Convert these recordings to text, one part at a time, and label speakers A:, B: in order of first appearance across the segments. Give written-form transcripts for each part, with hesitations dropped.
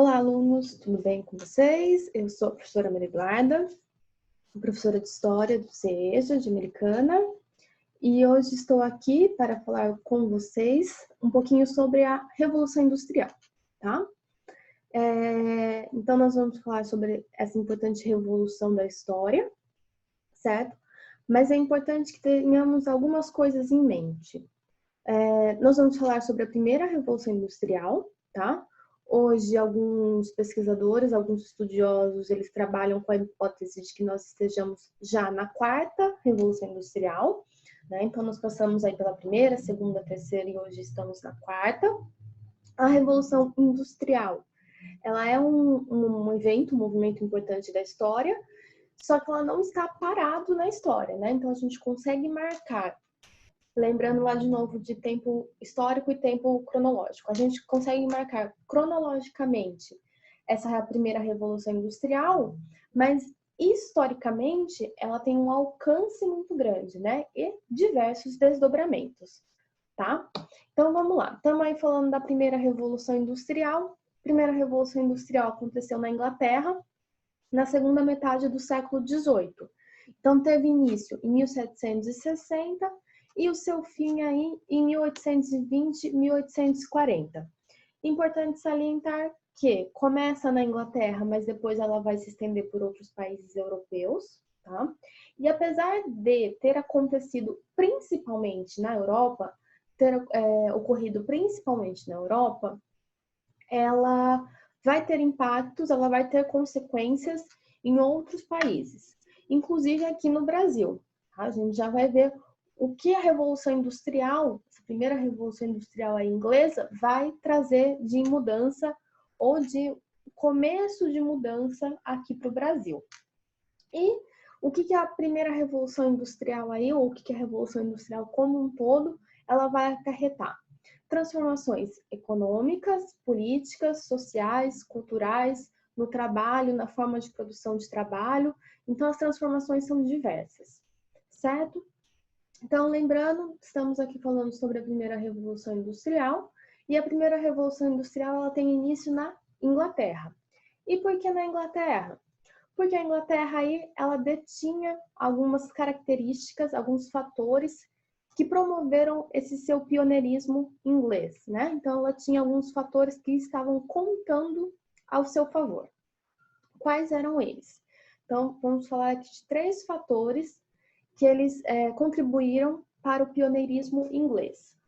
A: Olá, alunos, tudo bem com vocês? Eu sou a professora Maria Eduarda, professora de História do CEJA de Americana, e hoje estou aqui para falar com vocês um pouquinho sobre a Revolução Industrial, tá? Então, nós vamos falar sobre essa importante revolução da história, certo? Mas é importante que tenhamos algumas coisas em mente. Nós vamos falar sobre a primeira Revolução Industrial, tá? Hoje, alguns pesquisadores, alguns estudiosos, eles trabalham com a hipótese de que nós estejamos já na quarta Revolução Industrial, né? Então, nós passamos aí pela primeira, segunda, terceira e hoje estamos na quarta. A Revolução Industrial, ela é um evento, um movimento importante da história, só que ela não está parado na história, né? Então, a gente consegue marcar, lembrando lá de novo de tempo histórico e tempo cronológico. A gente consegue marcar cronologicamente essa é a primeira revolução industrial, mas historicamente ela tem um alcance muito grande, né? E diversos desdobramentos, tá? Então vamos lá. Estamos aí falando da primeira revolução industrial. A primeira revolução industrial aconteceu na Inglaterra na segunda metade do século XVIII. Então teve início em 1760 e o seu fim aí em 1820, 1840. Importante salientar que começa na Inglaterra, mas depois ela vai se estender por outros países europeus, tá? E apesar de ter acontecido principalmente na Europa, ter ocorrido principalmente na Europa, ela vai ter impactos, ela vai ter consequências em outros países, inclusive aqui no Brasil. Tá? A gente já vai ver o que a Revolução Industrial, essa primeira Revolução Industrial aí inglesa, vai trazer de mudança ou de começo de mudança aqui para o Brasil. E o que a primeira Revolução Industrial aí, ou o que a Revolução Industrial como um todo, ela vai acarretar? Transformações econômicas, políticas, sociais, culturais, no trabalho, na forma de produção de trabalho. Então, as transformações são diversas, certo? Então, lembrando, estamos aqui falando sobre a primeira Revolução Industrial, e a primeira Revolução Industrial ela tem início na Inglaterra. E por que na Inglaterra? Porque a Inglaterra aí, ela detinha algumas características, alguns fatores que promoveram esse seu pioneirismo inglês, né? Então, ela tinha alguns fatores que estavam contando ao seu favor. Quais eram eles? Então, vamos falar aqui de 3 fatores que eles contribuíram para o pioneirismo inglês.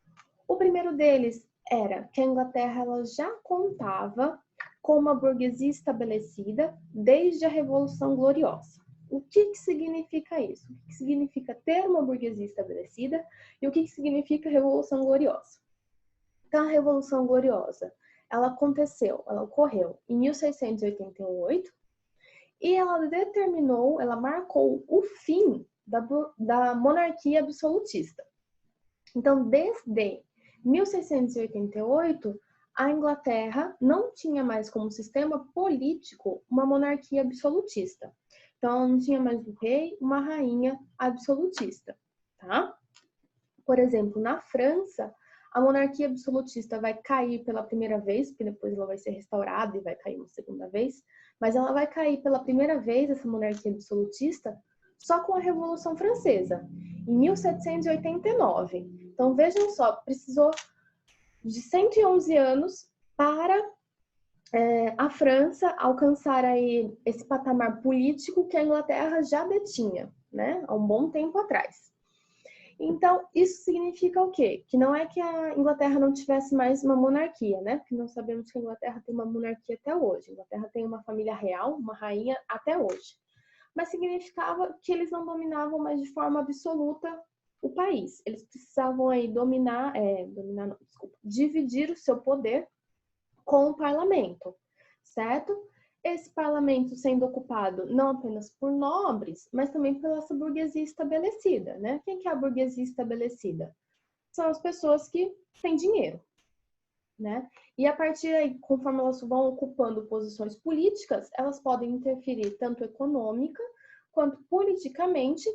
A: O primeiro deles era que a Inglaterra ela já contava com uma burguesia estabelecida desde a Revolução Gloriosa. O que significa isso? O que significa ter uma burguesia estabelecida e o que significa Revolução Gloriosa? Então, a Revolução Gloriosa, ela ocorreu em 1688 e ela marcou o fim da monarquia absolutista. Então, desde 1688, a Inglaterra não tinha mais como sistema político uma monarquia absolutista. Então, ela não tinha mais um rei, uma rainha absolutista, tá? Por exemplo, na França, a monarquia absolutista vai cair pela primeira vez, porque depois ela vai ser restaurada e vai cair uma segunda vez, mas ela vai cair pela primeira vez, essa monarquia absolutista, só com a Revolução Francesa, em 1789. Então, vejam só, precisou de 111 anos para a França alcançar aí esse patamar político que a Inglaterra já detinha, né, há um bom tempo atrás. Então, isso significa o quê? Que não é que a Inglaterra não tivesse mais uma monarquia, né? Porque nós sabemos que a Inglaterra tem uma monarquia até hoje. A Inglaterra tem uma família real, uma rainha até hoje. Mas significava que eles não dominavam mais de forma absoluta o país. Eles precisavam aí dividir o seu poder com o parlamento, certo? Esse parlamento sendo ocupado não apenas por nobres, mas também pela essa burguesia estabelecida, né? Quem que é a burguesia estabelecida? São as pessoas que têm dinheiro, né? E a partir aí, conforme elas vão ocupando posições políticas, elas podem interferir tanto econômica quanto politicamente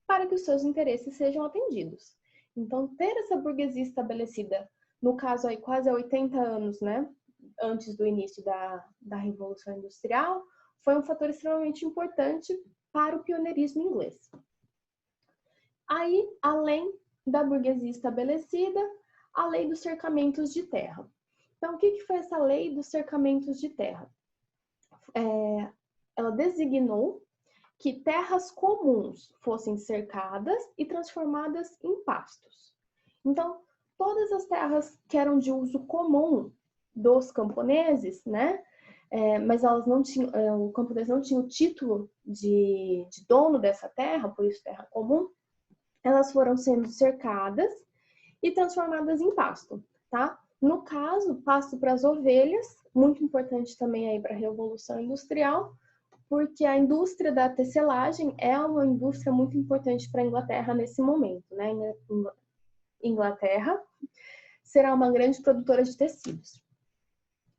A: para que os seus interesses sejam atendidos. Então, ter essa burguesia estabelecida, no caso aí quase há 80 anos, né? antes do início da Revolução Industrial, foi um fator extremamente importante para o pioneirismo inglês. Aí, além da burguesia estabelecida, a lei dos cercamentos de terra. Então, o que foi essa lei dos cercamentos de terra? Ela designou que terras comuns fossem cercadas e transformadas em pastos. Então, todas as terras que eram de uso comum dos camponeses, né? Mas elas não tinham, o camponês não tinha o título de dono dessa terra, por isso terra comum, elas foram sendo cercadas e transformadas em pasto, tá? No caso, pasto para as ovelhas, muito importante também aí para a Revolução Industrial, porque a indústria da tecelagem é uma indústria muito importante para a Inglaterra nesse momento, né? Inglaterra será uma grande produtora de tecidos.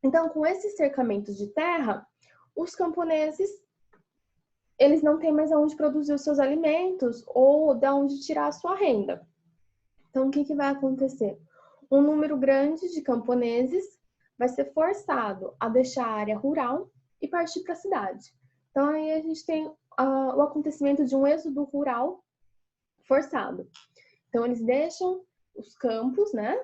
A: Então, com esses cercamentos de terra, os camponeses, eles não têm mais aonde produzir os seus alimentos ou de onde tirar a sua renda. Então, o que vai acontecer? Um número grande de camponeses vai ser forçado a deixar a área rural e partir para a cidade. Então, aí a gente tem o acontecimento de um êxodo rural forçado. Então, eles deixam os campos, né?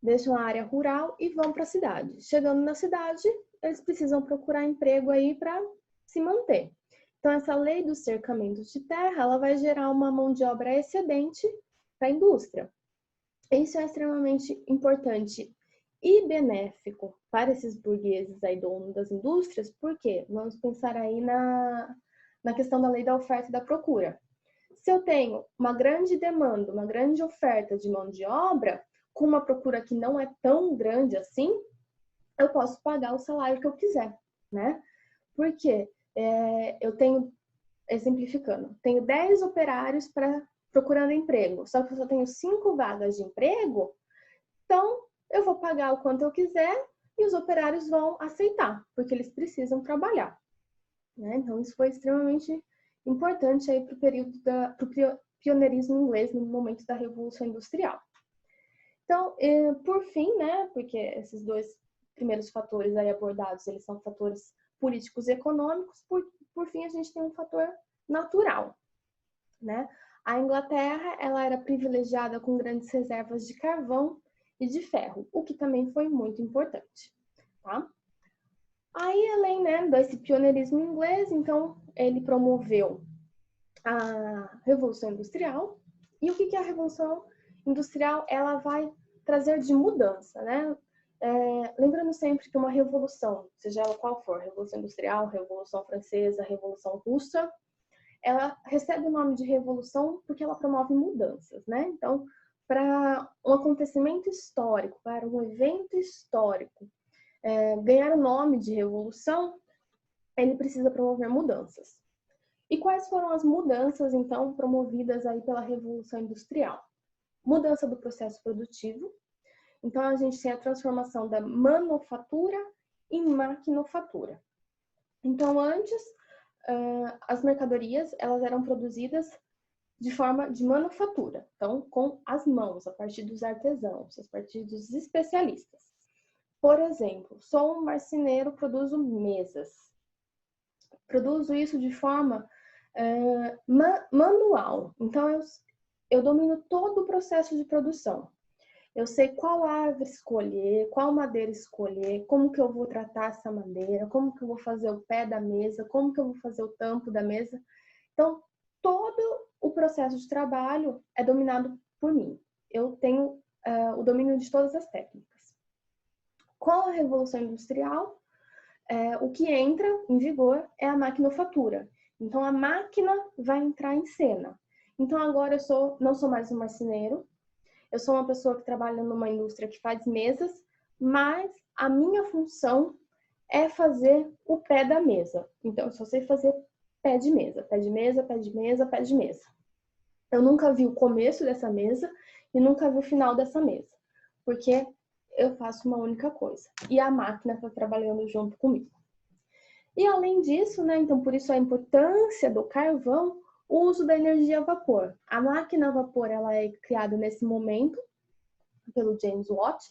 A: Deixam a área rural e vão para a cidade. Chegando na cidade, eles precisam procurar emprego aí para se manter. Então, essa lei dos cercamentos de terra, ela vai gerar uma mão de obra excedente para a indústria. Isso é extremamente importante e benéfico para esses burgueses aí, donos das indústrias, porque vamos pensar aí na questão da lei da oferta e da procura. Se eu tenho uma grande demanda, uma grande oferta de mão de obra, com uma procura que não é tão grande assim, eu posso pagar o salário que eu quiser, né? Porque eu tenho, exemplificando, tenho 10 operários procurando emprego, só que eu só tenho 5 vagas de emprego, então eu vou pagar o quanto eu quiser e os operários vão aceitar, porque eles precisam trabalhar, né? Então isso foi extremamente importante aí para o período pro pioneirismo inglês no momento da Revolução Industrial. Então, por fim, né, porque esses dois primeiros fatores aí abordados, eles são fatores políticos e econômicos, por fim a gente tem um fator natural, né? A Inglaterra, ela era privilegiada com grandes reservas de carvão e de ferro, o que também foi muito importante, tá? Aí, além, né, desse pioneirismo inglês, então, ele promoveu a Revolução Industrial. E o que a Revolução Industrial ela vai trazer de mudança, né? Lembrando sempre que uma revolução, seja ela qual for, Revolução Industrial, Revolução Francesa, Revolução Russa, ela recebe o nome de revolução porque ela promove mudanças, né? Então, para um acontecimento histórico, para um evento histórico, ganhar o nome de revolução, ele precisa promover mudanças. E quais foram as mudanças, então, promovidas aí pela Revolução Industrial? Mudança do processo produtivo. Então, a gente tem a transformação da manufatura em maquinofatura. Então, antes, as mercadorias elas eram produzidas de forma de manufatura. Então, com as mãos, a partir dos artesãos, a partir dos especialistas. Por exemplo, sou um marceneiro, produzo mesas. Produzo isso de forma manual. Então, eu domino todo o processo de produção. Eu sei qual árvore escolher, qual madeira escolher, como que eu vou tratar essa madeira, como que eu vou fazer o pé da mesa, como que eu vou fazer o tampo da mesa. Então, todo o processo de trabalho é dominado por mim. Eu tenho o domínio de todas as técnicas. Com a Revolução Industrial, o que entra em vigor é a maquinofatura. Então, a máquina vai entrar em cena. Então, agora eu não sou mais um marceneiro, eu sou uma pessoa que trabalha numa indústria que faz mesas, mas a minha função é fazer o pé da mesa. Então, eu só sei fazer pé de mesa, pé de mesa, pé de mesa, pé de mesa. Eu nunca vi o começo dessa mesa e nunca vi o final dessa mesa, porque eu faço uma única coisa. E a máquina está trabalhando junto comigo. E além disso, né, então por isso a importância do carvão, o uso da energia a vapor. A máquina a vapor ela é criada nesse momento pelo James Watt,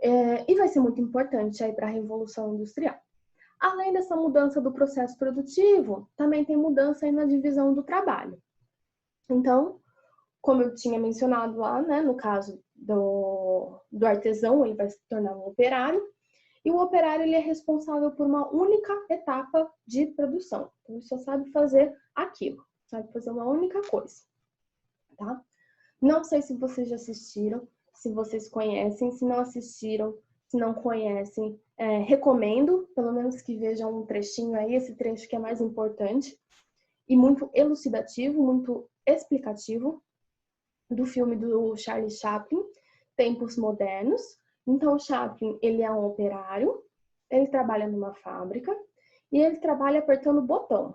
A: E vai ser muito importante aí para a Revolução Industrial. Além dessa mudança do processo produtivo, também tem mudança aí na divisão do trabalho. Então, como eu tinha mencionado lá, né, no caso do artesão, ele vai se tornar um operário, e o operário ele é responsável por uma única etapa de produção. Então, ele só sabe fazer aquilo, sabe fazer uma única coisa, tá? Não sei se vocês já assistiram, se vocês conhecem, se não assistiram, se não conhecem, recomendo, pelo menos que vejam um trechinho aí, esse trecho que é mais importante e muito elucidativo, muito explicativo, do filme do Charlie Chaplin, Tempos Modernos. Então, o Chaplin, ele é um operário, ele trabalha numa fábrica e ele trabalha apertando botão.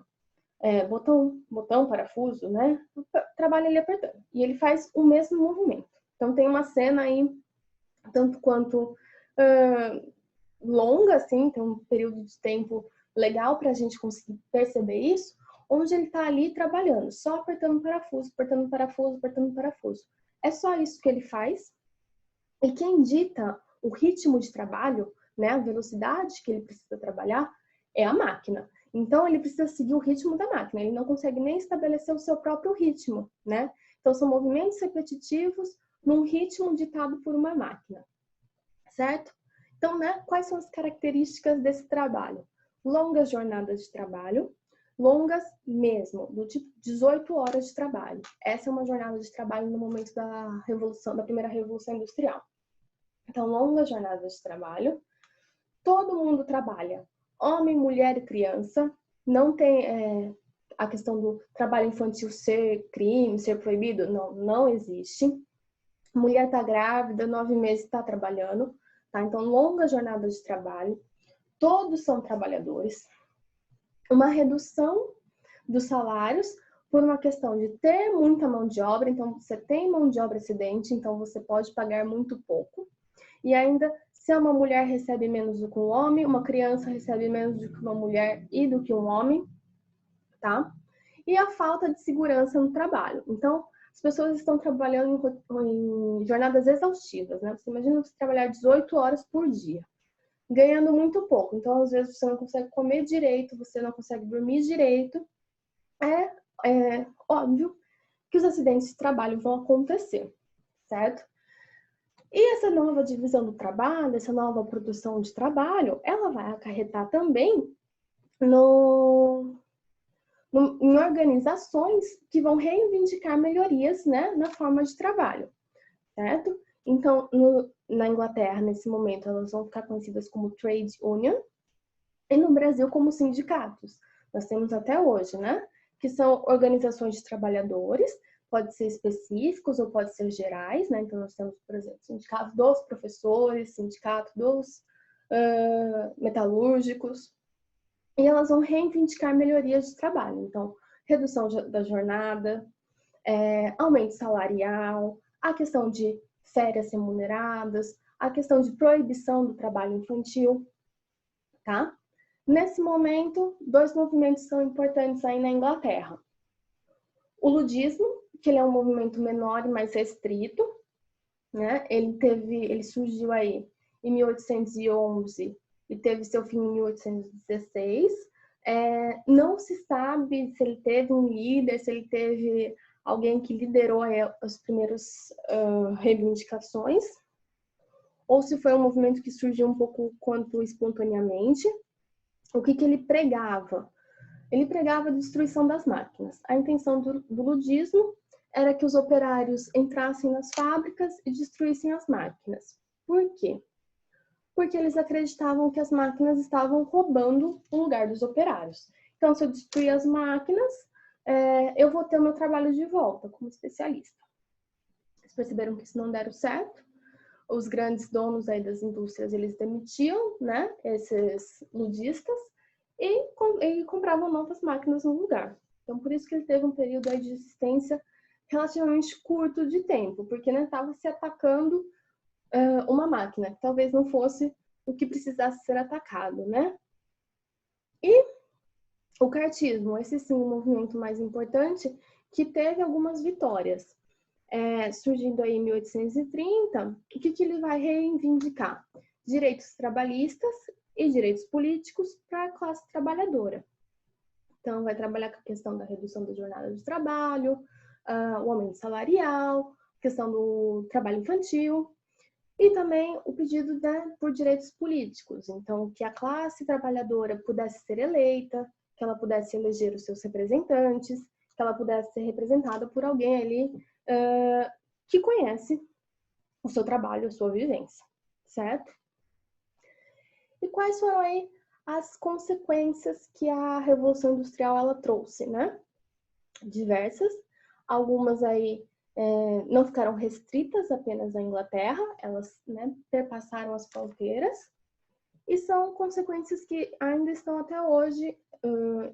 A: Botão, parafuso, né? Trabalha ele apertando. E ele faz o mesmo movimento. Então, tem uma cena aí, tanto quanto longa, assim, tem um período de tempo legal para a gente conseguir perceber isso, onde ele está ali trabalhando, só apertando parafuso, apertando parafuso, apertando parafuso. É só isso que ele faz. E quem dita o ritmo de trabalho, né, a velocidade que ele precisa trabalhar, é a máquina. Então, ele precisa seguir o ritmo da máquina. Ele não consegue nem estabelecer o seu próprio ritmo, né? Então, são movimentos repetitivos num ritmo ditado por uma máquina, certo? Então, né, quais são as características desse trabalho? Longas jornadas de trabalho, longas mesmo, do tipo 18 horas de trabalho. Essa é uma jornada de trabalho no momento da revolução, da primeira revolução industrial. Então, longas jornadas de trabalho. Todo mundo trabalha, homem, mulher e criança. Não tem a questão do trabalho infantil ser crime, ser proibido. Não existe. Mulher está grávida, 9 meses está trabalhando. Tá? Então, longas jornadas de trabalho. Todos são trabalhadores. Uma redução dos salários por uma questão de ter muita mão de obra. Então, você tem mão de obra excedente, então você pode pagar muito pouco. E ainda, se uma mulher recebe menos do que um homem, uma criança recebe menos do que uma mulher e do que um homem, tá? E a falta de segurança no trabalho. Então, as pessoas estão trabalhando em jornadas exaustivas, né? Você imagina você trabalhar 18 horas por dia, ganhando muito pouco. Então, às vezes, você não consegue comer direito, você não consegue dormir direito. É óbvio que os acidentes de trabalho vão acontecer, certo? E essa nova divisão do trabalho, essa nova produção de trabalho, ela vai acarretar também em organizações que vão reivindicar melhorias, né, na forma de trabalho, certo? Então, na Inglaterra, nesse momento, elas vão ficar conhecidas como trade union, e no Brasil como sindicatos. Nós temos até hoje, né? Que são organizações de trabalhadores, pode ser específicos ou pode ser gerais, né? Então, nós temos, por exemplo, sindicato dos professores, sindicato dos metalúrgicos, e elas vão reivindicar melhorias de trabalho. Então, redução da jornada, aumento salarial, a questão de férias remuneradas, a questão de proibição do trabalho infantil, tá? Nesse momento, 2 movimentos são importantes aí na Inglaterra. O ludismo, que ele é um movimento menor e mais restrito, né? Ele surgiu aí em 1811 e teve seu fim em 1816. Não se sabe se ele teve um líder, se ele teve alguém que liderou as primeiras reivindicações, ou se foi um movimento que surgiu um pouco quanto espontaneamente. O que ele pregava? Ele pregava a destruição das máquinas. A intenção do ludismo era que os operários entrassem nas fábricas e destruíssem as máquinas. Por quê? Porque eles acreditavam que as máquinas estavam roubando o lugar dos operários. Então, se eu destruir as máquinas, eu vou ter o meu trabalho de volta como especialista. Eles perceberam que isso não deram certo. Os grandes donos aí das indústrias, eles demitiam, né, esses ludistas e compravam novas máquinas no lugar. Então, por isso que ele teve um período aí de existência relativamente curto de tempo, porque estava se atacando uma máquina, que talvez não fosse o que precisasse ser atacado, né? E o cartismo, esse sim, um movimento mais importante, que teve algumas vitórias. Surgindo aí em 1830, o que ele vai reivindicar? direitos trabalhistas e direitos políticos para a classe trabalhadora. Então, vai trabalhar com a questão da redução da jornada de trabalho, o aumento salarial, questão do trabalho infantil e também o pedido por direitos políticos. Então, que a classe trabalhadora pudesse ser eleita, que ela pudesse eleger os seus representantes, que ela pudesse ser representada por alguém ali que conhece o seu trabalho, a sua vivência, certo? E quais foram aí as consequências que a Revolução Industrial ela trouxe, né? Diversas. Algumas aí não ficaram restritas apenas à Inglaterra, elas, né, perpassaram as fronteiras. E são consequências que ainda estão até hoje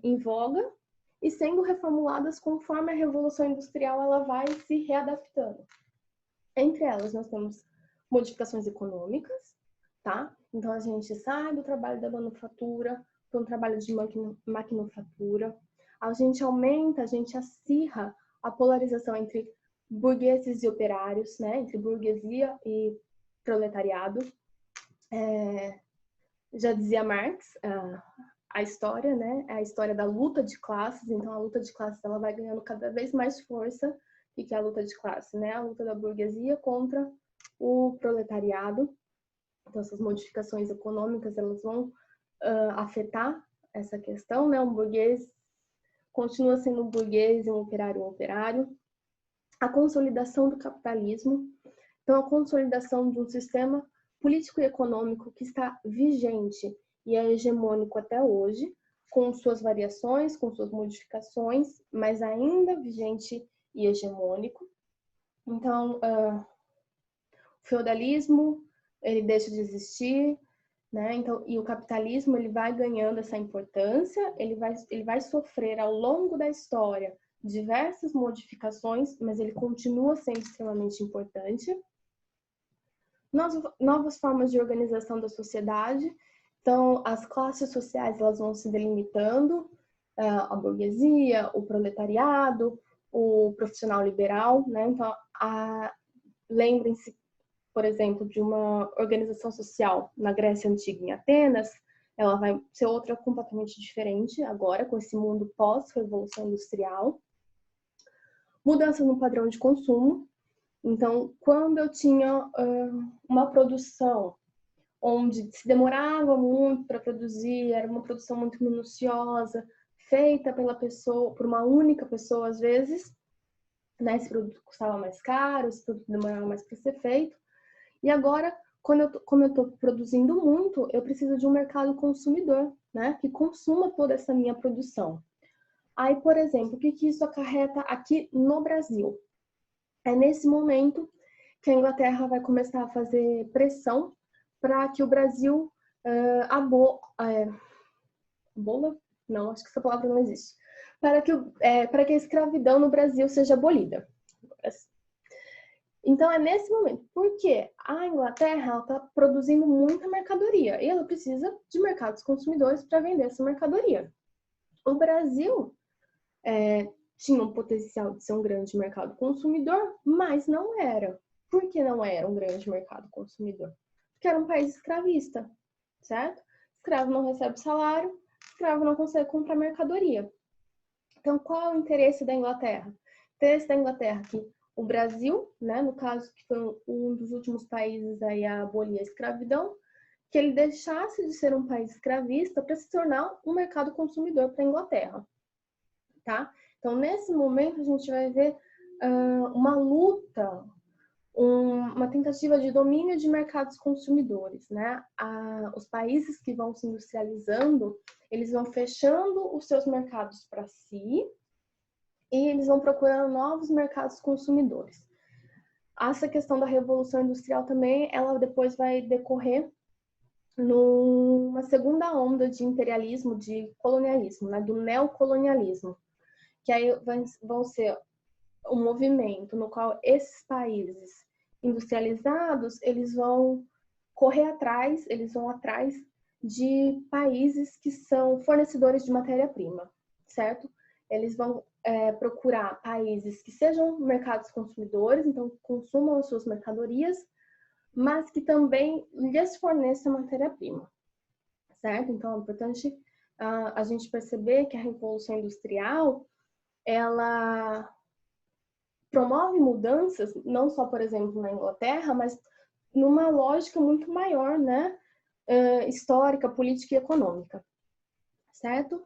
A: em voga e sendo reformuladas conforme a Revolução Industrial ela vai se readaptando. Entre elas, nós temos modificações econômicas, tá? Então, a gente sai do trabalho da manufatura para um trabalho de maquinofatura. A gente aumenta, a gente acirra a polarização entre burgueses e operários, né? Entre burguesia e proletariado. Já dizia Marx, a história, né? É a história da luta de classes. Então, a luta de classes ela vai ganhando cada vez mais força. E que é a luta de classe, né? A luta da burguesia contra o proletariado. Então, essas modificações econômicas, elas vão afetar essa questão, né? Um burguês continua sendo um burguês e um operário. A consolidação do capitalismo. Então, a consolidação de um sistema político e econômico que está vigente e é hegemônico até hoje, com suas variações, com suas modificações, mas ainda vigente e hegemônico. Então, o feudalismo, ele deixa de existir, né? Então, e o capitalismo, ele vai ganhando essa importância, ele vai sofrer ao longo da história diversas modificações, mas ele continua sendo extremamente importante. Novas formas de organização da sociedade. Então, as classes sociais, elas vão se delimitando, a burguesia, o proletariado, o profissional liberal, né? Então, lembrem-se, por exemplo, de uma organização social na Grécia Antiga, em Atenas, ela vai ser outra completamente diferente agora, com esse mundo pós-revolução industrial. Mudança no padrão de consumo. Então, quando eu tinha uma produção onde se demorava muito para produzir, era uma produção muito minuciosa, feita pela pessoa, por uma única pessoa às vezes, né? Esse produto custava mais caro, esse produto demorava mais para ser feito. E agora, como eu estou produzindo muito, eu preciso de um mercado consumidor, né? Que consuma toda essa minha produção. Aí, por exemplo, o que isso acarreta aqui no Brasil? É nesse momento que a Inglaterra vai começar a fazer pressão para que o Brasil abola? Não, acho que essa palavra não existe. Para que a escravidão no Brasil seja abolida. Então, é nesse momento. Porque a Inglaterra está produzindo muita mercadoria e ela precisa de mercados consumidores para vender essa mercadoria. O Brasil tinha um potencial de ser um grande mercado consumidor, mas não era. Por que não era um grande mercado consumidor? Porque era um país escravista, certo? Escravo não recebe salário, escravo não consegue comprar mercadoria. Então, qual é o interesse da Inglaterra? O interesse da Inglaterra é que o Brasil, né, no caso, que foi um dos últimos países aí a abolir a escravidão, que ele deixasse de ser um país escravista para se tornar um mercado consumidor para a Inglaterra, tá? Então, nesse momento, a gente vai ver uma luta, uma tentativa de domínio de mercados consumidores, né? Os países que vão se industrializando, eles vão fechando os seus mercados para si e eles vão procurando novos mercados consumidores. Essa questão da Revolução Industrial também, ela depois vai decorrer numa segunda onda de imperialismo, de colonialismo, né? Do neocolonialismo, que aí vão ser um movimento no qual esses países industrializados, eles vão correr atrás, eles vão atrás de países que são fornecedores de matéria-prima, certo? Eles vão procurar países que sejam mercados consumidores, então consumam as suas mercadorias, mas que também lhes forneça matéria-prima, certo? Então, é importante a gente perceber que a Revolução Industrial, ela promove mudanças, não só, por exemplo, na Inglaterra, mas numa lógica muito maior, né? Histórica, política e econômica, certo?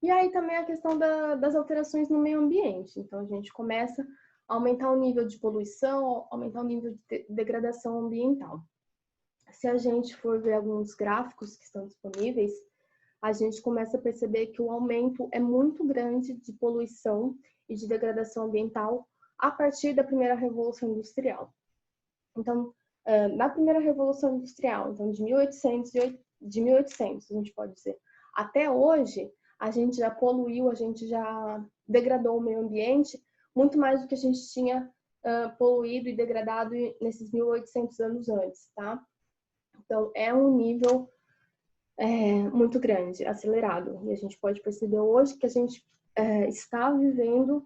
A: E aí também a questão das alterações no meio ambiente. Então, a gente começa a aumentar o nível de poluição, aumentar o nível de degradação ambiental. Se a gente for ver alguns gráficos que estão disponíveis, a gente começa a perceber que o aumento é muito grande de poluição e de degradação ambiental a partir da primeira Revolução Industrial. Então, na primeira Revolução Industrial, então de 1800, a gente pode dizer, até hoje, a gente já poluiu, a gente já degradou o meio ambiente muito mais do que a gente tinha poluído e degradado nesses 1800 anos antes, tá? Então, é um nível muito grande, acelerado. E a gente pode perceber hoje que a gente está vivendo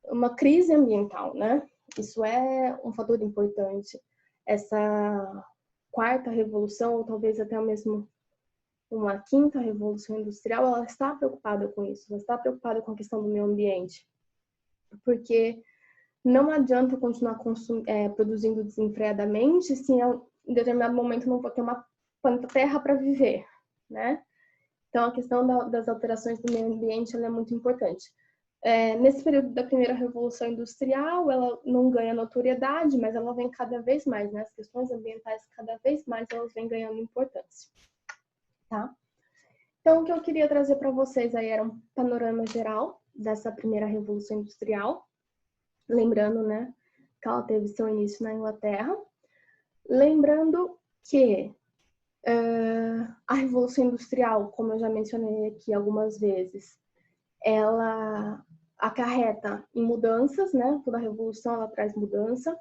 A: uma crise ambiental, né? Isso é um fator importante. Essa quarta revolução, ou talvez até mesmo uma quinta revolução industrial, ela está preocupada com isso, ela está preocupada com a questão do meio ambiente. Porque não adianta continuar produzindo desenfreadamente se em determinado momento não vou ter uma planeta Terra para viver, né? Então, a questão das alterações do meio ambiente ela é muito importante. Nesse período da primeira Revolução Industrial, ela não ganha notoriedade, mas ela vem cada vez mais, né? As questões ambientais cada vez mais elas vêm ganhando importância, tá? Então, o que eu queria trazer para vocês aí era um panorama geral dessa primeira Revolução Industrial, lembrando, né, que ela teve seu início na Inglaterra, lembrando que a Revolução Industrial, como eu já mencionei aqui algumas vezes, ela acarreta em mudanças, né? Toda revolução ela traz mudança.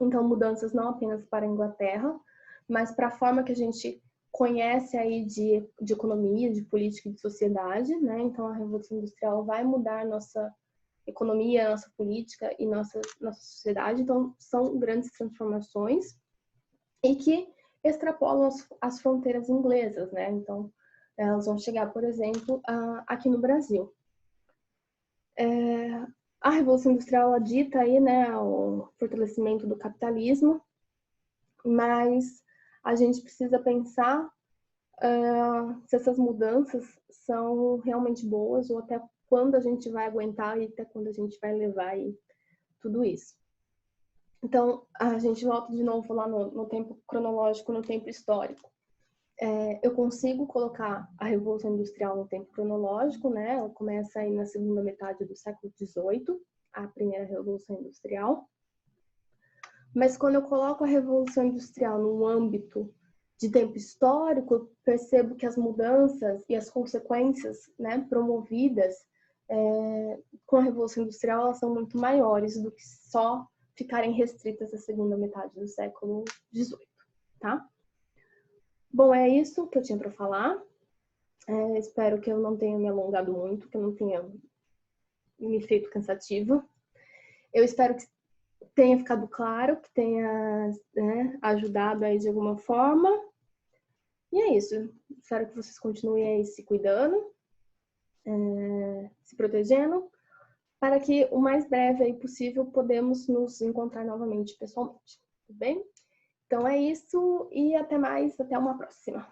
A: Então, mudanças não apenas para a Inglaterra, mas para a forma que a gente conhece aí de economia, de política e de sociedade, né? Então, a Revolução Industrial vai mudar nossa economia, nossa política e nossa sociedade. Então, são grandes transformações e que extrapolam as fronteiras inglesas, né? Então, elas vão chegar, por exemplo, aqui no Brasil. A Revolução Industrial ela dita aí, né, o fortalecimento do capitalismo, mas a gente precisa pensar se essas mudanças são realmente boas ou até quando a gente vai aguentar e até quando a gente vai levar aí tudo isso. Então, a gente volta de novo lá no tempo cronológico, no tempo histórico. Eu consigo colocar a Revolução Industrial no tempo cronológico, né? Ela começa aí na segunda metade do século XVIII, a primeira Revolução Industrial. Mas quando eu coloco a Revolução Industrial no âmbito de tempo histórico, eu percebo que as mudanças e as consequências, né, promovidas com a Revolução Industrial, elas são muito maiores do que só ficarem restritas à segunda metade do século XVIII, tá? Bom, é isso que eu tinha para falar. Espero que eu não tenha me alongado muito, que eu não tenha me feito cansativa. Eu espero que tenha ficado claro, que tenha ajudado aí de alguma forma. E é isso. Espero que vocês continuem aí se cuidando, se protegendo, para que o mais breve aí possível podemos nos encontrar novamente pessoalmente. Tudo bem? Então é isso e até mais, até uma próxima.